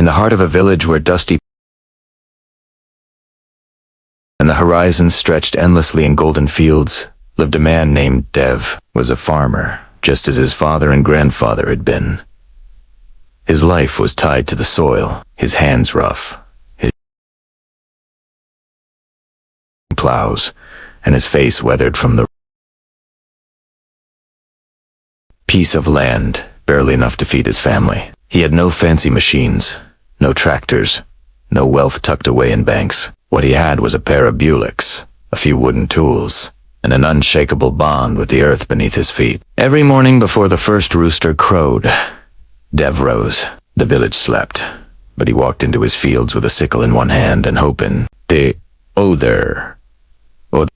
In the heart of a village where dusty and the horizon stretched endlessly in golden fields, lived a man named Dev. Was a farmer, just as his father and grandfather had been. His life was tied to the soil, his hands rough, his plows, and his face weathered from the piece of land, barely enough to feed his family. He had no fancy machines, no tractors, no wealth tucked away in banks. What he had was a pair of Buicks, a few wooden tools, and an unshakable bond with the earth beneath his feet. Every morning before the first rooster crowed, Dev rose. The village slept, but he walked into his fields with a sickle in one hand and hope in the other.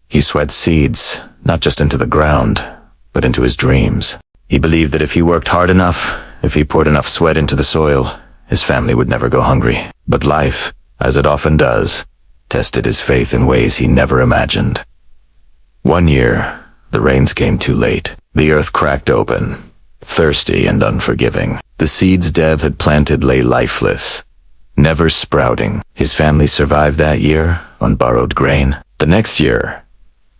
He sweat seeds, not just into the ground, but into his dreams. He believed that if he worked hard enough, if he poured enough sweat into the soil, his family would never go hungry. But life, as it often does, tested his faith in ways he never imagined. One year, the rains came too late. The earth cracked open, thirsty and unforgiving. The seeds Dev had planted lay lifeless, never sprouting. His family survived that year on borrowed grain. The next year,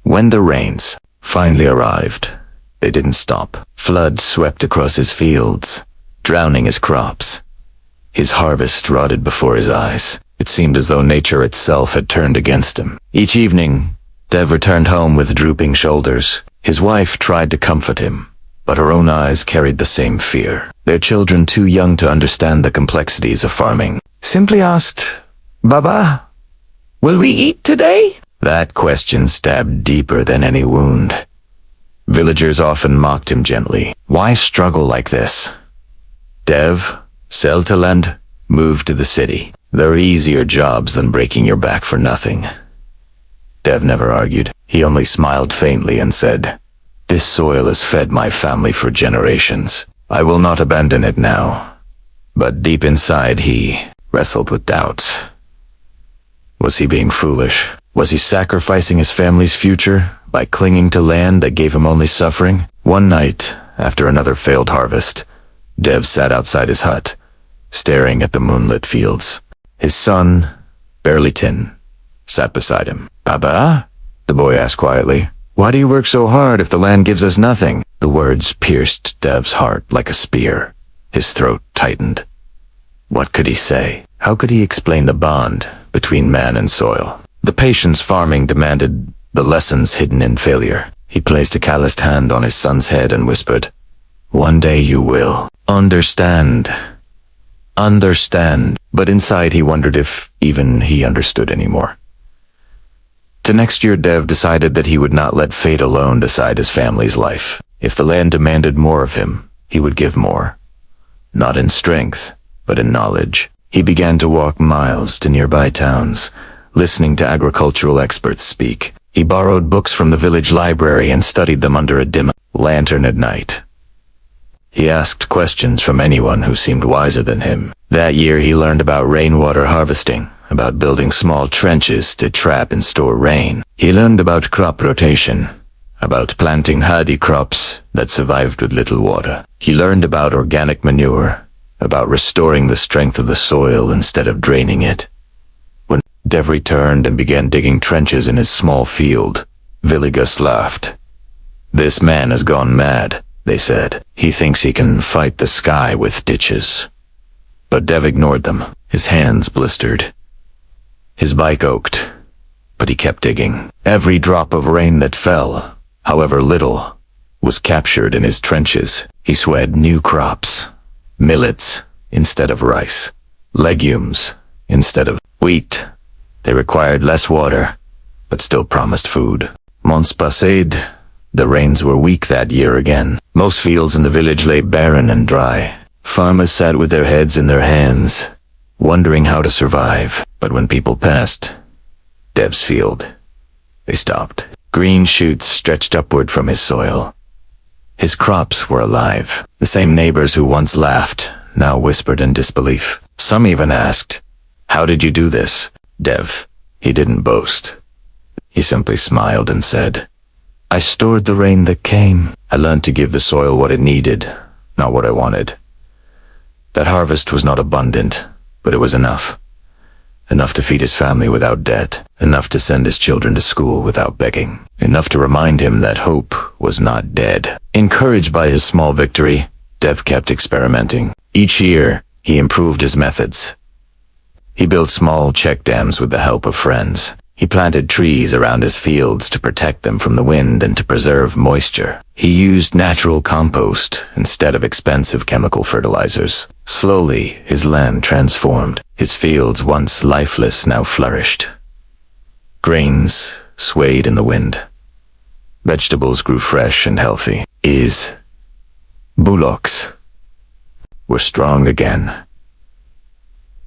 when the rains finally arrived, they didn't stop. Floods swept across his fields, drowning his crops. His harvest rotted before his eyes. It seemed as though nature itself had turned against him. Each evening, Dev returned home with drooping shoulders. His wife tried to comfort him, but her own eyes carried the same fear. Their children, too young to understand the complexities of farming, simply asked, "Baba, will we eat today?" That question stabbed deeper than any wound. Villagers often mocked him gently. Why struggle like this? Dev, sell to land, move to the city. There are easier jobs than breaking your back for nothing. Dev never argued. He only smiled faintly and said, "This soil has fed my family for generations. I will not abandon it now." But deep inside he wrestled with doubts. Was he being foolish? Was he sacrificing his family's future by clinging to land that gave him only suffering? One night, after another failed harvest, Dev sat outside his hut, staring at the moonlit fields. His son, barely 10, sat beside him. "Baba?" the boy asked quietly. "Why do you work so hard if the land gives us nothing?" The words pierced Dev's heart like a spear. His throat tightened. What could he say? How could he explain the bond between man and soil? The patience farming demanded, the lessons hidden in failure. He placed a calloused hand on his son's head and whispered, "One day you will understand." Understand. But inside he wondered if even he understood anymore. The next year Dev decided that he would not let fate alone decide his family's life. If the land demanded more of him, he would give more. Not in strength, but in knowledge. He began to walk miles to nearby towns, listening to agricultural experts speak. He borrowed books from the village library and studied them under a dim lantern at night. He asked questions from anyone who seemed wiser than him. That year he learned about rainwater harvesting, about building small trenches to trap and store rain. He learned about crop rotation, about planting hardy crops that survived with little water. He learned about organic manure, about restoring the strength of the soil instead of draining it. When Dev returned and began digging trenches in his small field, villagers laughed. "This man has gone mad," they said. "He thinks he can fight the sky with ditches." But Dev ignored them. His hands blistered. His bike ached, but he kept digging. Every drop of rain that fell, however little, was captured in his trenches. He sowed new crops, millets instead of rice, legumes instead of wheat. They required less water, but still promised food. Months passed. The rains were weak that year again. Most fields in the village lay barren and dry. Farmers sat with their heads in their hands, wondering how to survive. But when people passed Dev's field, they stopped. Green shoots stretched upward from his soil. His crops were alive. The same neighbors who once laughed now whispered in disbelief. Some even asked, "How did you do this?" Dev, he didn't boast. He simply smiled and said, "I stored the rain that came. I learned to give the soil what it needed, not what I wanted." That harvest was not abundant, but it was enough. Enough to feed his family without debt, enough to send his children to school without begging, enough to remind him that hope was not dead. Encouraged by his small victory, Dev kept experimenting. Each year, he improved his methods. He built small check dams with the help of friends. He planted trees around his fields to protect them from the wind and to preserve moisture. He used natural compost instead of expensive chemical fertilizers. Slowly, his land transformed. His fields, once lifeless, now flourished. Grains swayed in the wind. Vegetables grew fresh and healthy. His bullocks were strong again.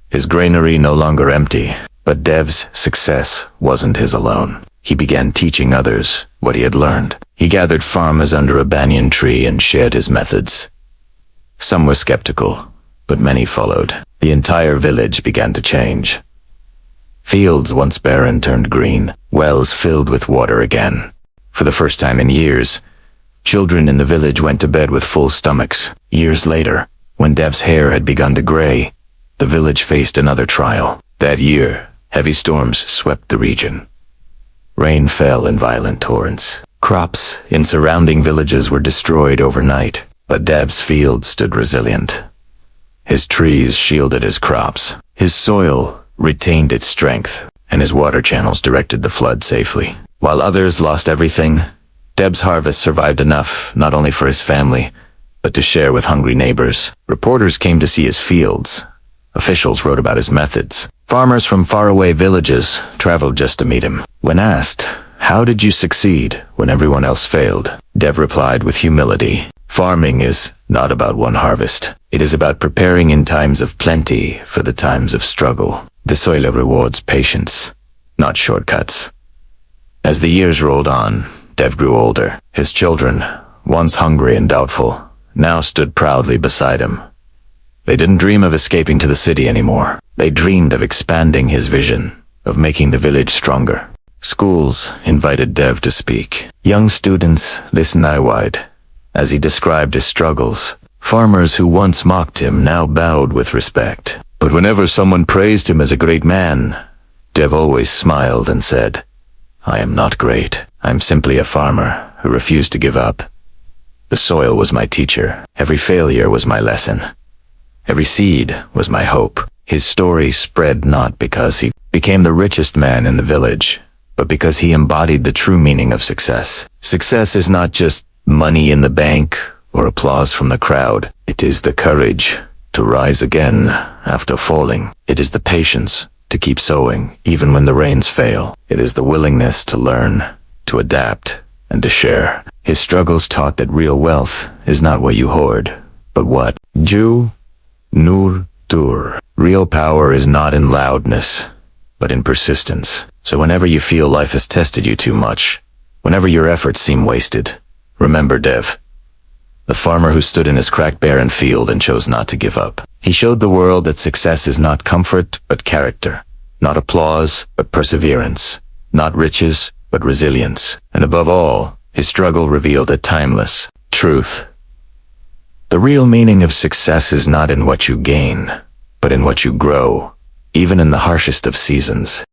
His granary no longer empty. But Dev's success wasn't his alone. He began teaching others what he had learned. He gathered farmers under a banyan tree and shared his methods. Some were skeptical, but many followed. The entire village began to change. Fields once barren turned green, wells filled with water again. For the first time in years, children in the village went to bed with full stomachs. Years later, when Dev's hair had begun to gray, the village faced another trial. That year, heavy storms swept the region. Rain fell in violent torrents. Crops in surrounding villages were destroyed overnight, but Dev's field stood resilient. His trees shielded his crops. His soil retained its strength, and his water channels directed the flood safely. While others lost everything, Dev's harvest survived enough not only for his family, but to share with hungry neighbors. Reporters came to see his fields. Officials wrote about his methods. Farmers from faraway villages traveled just to meet him. When asked, "How did you succeed when everyone else failed?" Dev replied with humility, "Farming is not about one harvest. It is about preparing in times of plenty for the times of struggle. The soil rewards patience, not shortcuts." As the years rolled on, Dev grew older. His children, once hungry and doubtful, now stood proudly beside him. They didn't dream of escaping to the city anymore. They dreamed of expanding his vision, of making the village stronger. Schools invited Dev to speak. Young students listened eye-wide as he described his struggles. Farmers who once mocked him now bowed with respect. But whenever someone praised him as a great man, Dev always smiled and said, "I am not great. I'm simply a farmer who refused to give up. The soil was my teacher. Every failure was my lesson. Every seed was my hope." His story spread not because he became the richest man in the village, but because he embodied the true meaning of success. Success is not just money in the bank or applause from the crowd. It is the courage to rise again after falling. It is the patience to keep sowing even when the rains fail. It is the willingness to learn, to adapt, and to share. His struggles taught that real wealth is not what you hoard, but what you nur dur. Real power is not in loudness, but in persistence. So whenever you feel life has tested you too much, whenever your efforts seem wasted, remember Dev, the farmer who stood in his cracked barren field and chose not to give up. He showed the world that success is not comfort, but character. Not applause, but perseverance. Not riches, but resilience. And above all, his struggle revealed a timeless truth. The real meaning of success is not in what you gain, but in what you grow, even in the harshest of seasons.